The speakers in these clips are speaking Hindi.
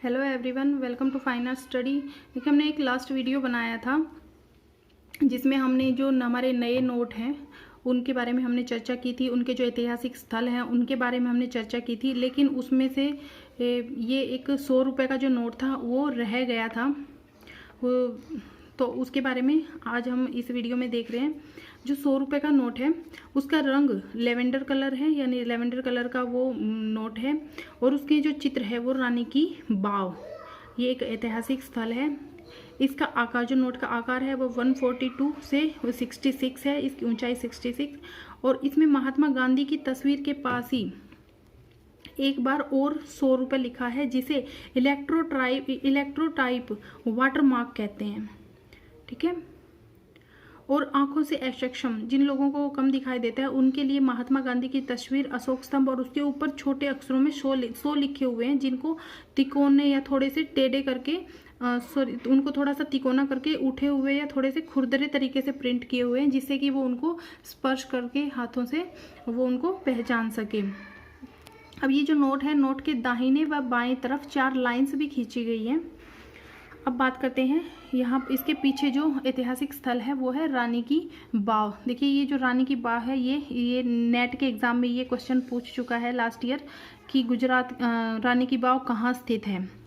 Hello everyone, welcome to fine art study. देखिए, हमने एक लास्ट वीडियो बनाया था जिसमें हमने जो हमारे नए नोट हैं उनके बारे में हमने चर्चा की थी, उनके जो ऐतिहासिक स्थल हैं उनके बारे में हमने चर्चा की थी। लेकिन उसमें से ये एक 100 रुपये का जो नोट था वो रह गया था, तो उसके बारे में आज हम इस वीडियो में देख रहे हैं। जो 100 रुपये का नोट है उसका रंग लेवेंडर कलर है, यानी लेवेंडर कलर का वो नोट है, और उसके जो चित्र है वो रानी की बाव। ये एक ऐतिहासिक स्थल है। इसका आकार, जो नोट का आकार है वो 142 से 66 है, इसकी ऊंचाई 66, और इसमें महात्मा गांधी की तस्वीर के पास ही एक बार और 100 रुपये लिखा है, जिसे इलेक्ट्रोटाइप वाटरमार्क कहते हैं। ठीक है। और आंखों से अक्षम, जिन लोगों को कम दिखाई देता है, उनके लिए महात्मा गांधी की तस्वीर, अशोक स्तंभ और उसके ऊपर छोटे अक्षरों में 100 लिखे हुए हैं, जिनको तिकोने या थोड़े से टेढ़े करके उनको थोड़ा सा तिकोना करके उठे हुए या थोड़े से खुरदरे तरीके से प्रिंट किए हुए हैं, जिससे कि वो उनको स्पर्श करके हाथों से वो उनको पहचान सके। अब ये जो नोट है, नोट के दाहिने व बाएं तरफ 4 लाइन्स भी खींची गई हैं। अब बात करते हैं यहाँ इसके पीछे जो ऐतिहासिक स्थल है वो है रानी की बाव। देखिए, ये जो रानी की बाव है, ये नेट के एग्जाम में ये क्वेश्चन पूछ चुका है लास्ट ईयर कि गुजरात रानी की बाव कहाँ स्थित है।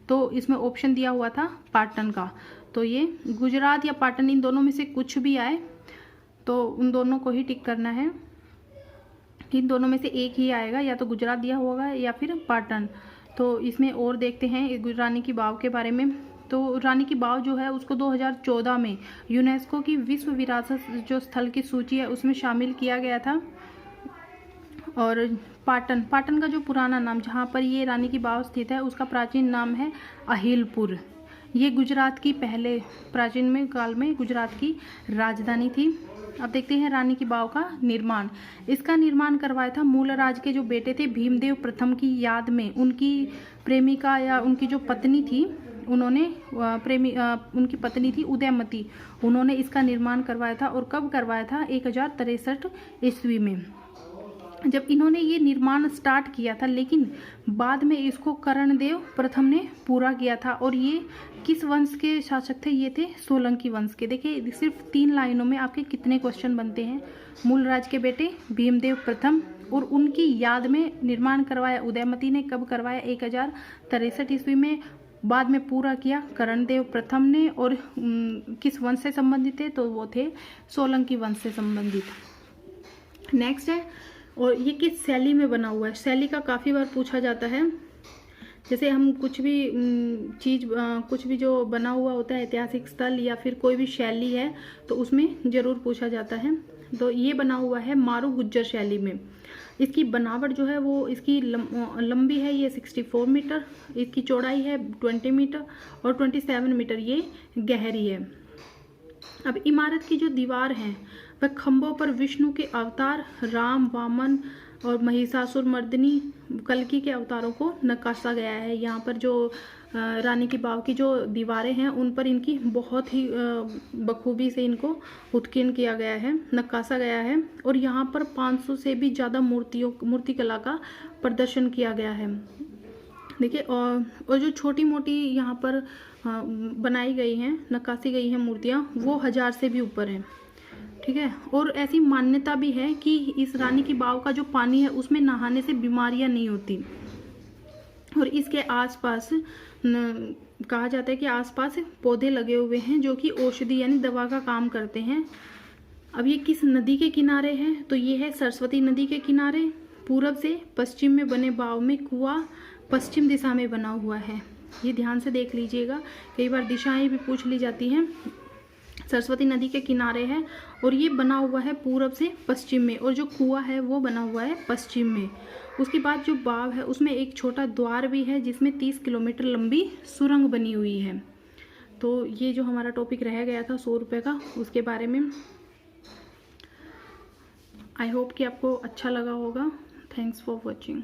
तो इसमें ऑप्शन दिया हुआ था पाटन का, तो ये गुजरात या पाटन, इन दोनों में से कुछ भी आए तो उन दोनों को ही टिक करना है। इन दोनों में से एक ही आएगा, या तो गुजरात दिया होगा या फिर पाटन। तो इसमें और देखते हैं रानी की बाव के बारे में। तो रानी की बाव जो है उसको 2014 में यूनेस्को की विश्व विरासत जो स्थल की सूची है उसमें शामिल किया गया था। और पाटन का जो पुराना नाम, जहाँ पर ये रानी की बाव स्थित है, उसका प्राचीन नाम है अहिलपुर। ये गुजरात की पहले प्राचीन में काल में गुजरात की राजधानी थी। अब देखते हैं रानी की बाव का निर्माण। इसका निर्माण करवाया था मूलराज के जो बेटे थे भीमदेव प्रथम की याद में। उनकी प्रेमिका या उनकी जो पत्नी थी, उन्होंने उनकी पत्नी थी उदयमती, उन्होंने इसका निर्माण करवाया था। और कब करवाया था? 1063 ईस्वी में, जब इन्होंने ये निर्माण स्टार्ट किया था। लेकिन बाद में इसको कर्णदेव प्रथम ने पूरा किया था। और ये किस वंश के शासक थे? ये थे सोलंकी वंश के। देखिए, सिर्फ 3 लाइनों में आपके कितने क्वेश्चन बनते हैं। मूलराज के बेटे भीमदेव प्रथम, और उनकी याद में निर्माण करवाया उदयमती ने। कब करवाया? 1063 ईस्वी में। बाद में पूरा किया कर्णदेव प्रथम ने। और किस वंश से संबंधित थे? तो वो थे सोलंकी वंश से संबंधित। नेक्स्ट है, और ये किस शैली में बना हुआ है? शैली का काफ़ी बार पूछा जाता है। जैसे हम कुछ भी चीज़, कुछ भी जो बना हुआ होता है, ऐतिहासिक स्थल या फिर कोई भी शैली है, तो उसमें ज़रूर पूछा जाता है। तो ये बना हुआ है मारू गुज्जर शैली में। इसकी बनावट जो है वो इसकी लंबी है, ये 64 मीटर, इसकी चौड़ाई है 20 मीटर, और 27 मीटर ये गहरी है। अब इमारत की जो दीवार है वह खंभों पर विष्णु के अवतार, राम, वामन और महिषासुर मर्दिनी, कल्कि के अवतारों को नक्काशा गया है। यहाँ पर जो रानी की बाव की जो दीवारें हैं उन पर इनकी बहुत ही बखूबी से इनको उत्कीर्ण किया गया है, नक्काशा गया है। और यहाँ पर 500 से भी ज़्यादा मूर्तिकला का प्रदर्शन किया गया है। देखिए, और जो छोटी मोटी यहाँ पर बनाई गई हैं, नक्काशी गई हैं मूर्तियाँ, वो 1000 से भी ऊपर हैं। ठीक है। और ऐसी मान्यता भी है कि इस रानी की बाव का जो पानी है उसमें नहाने से बीमारियां नहीं होती। और इसके आसपास कहा जाता है कि आसपास पौधे लगे हुए हैं जो कि औषधि यानी दवा का काम करते हैं। अब ये किस नदी के किनारे है? तो ये है सरस्वती नदी के किनारे। पूरब से पश्चिम में बने बाव में कुआं पश्चिम दिशा में बना हुआ है। ये ध्यान से देख लीजिएगा, कई बार दिशाएं भी पूछ ली जाती हैं। सरस्वती नदी के किनारे है और ये बना हुआ है पूरब से पश्चिम में, और जो कुआं है वो बना हुआ है पश्चिम में। उसके बाद जो बाव है उसमें एक छोटा द्वार भी है, जिसमें 30 किलोमीटर लंबी सुरंग बनी हुई है। तो ये जो हमारा टॉपिक रह गया था 100 रुपये का, उसके बारे में। आई होप कि आपको अच्छा लगा होगा। Thanks for watching.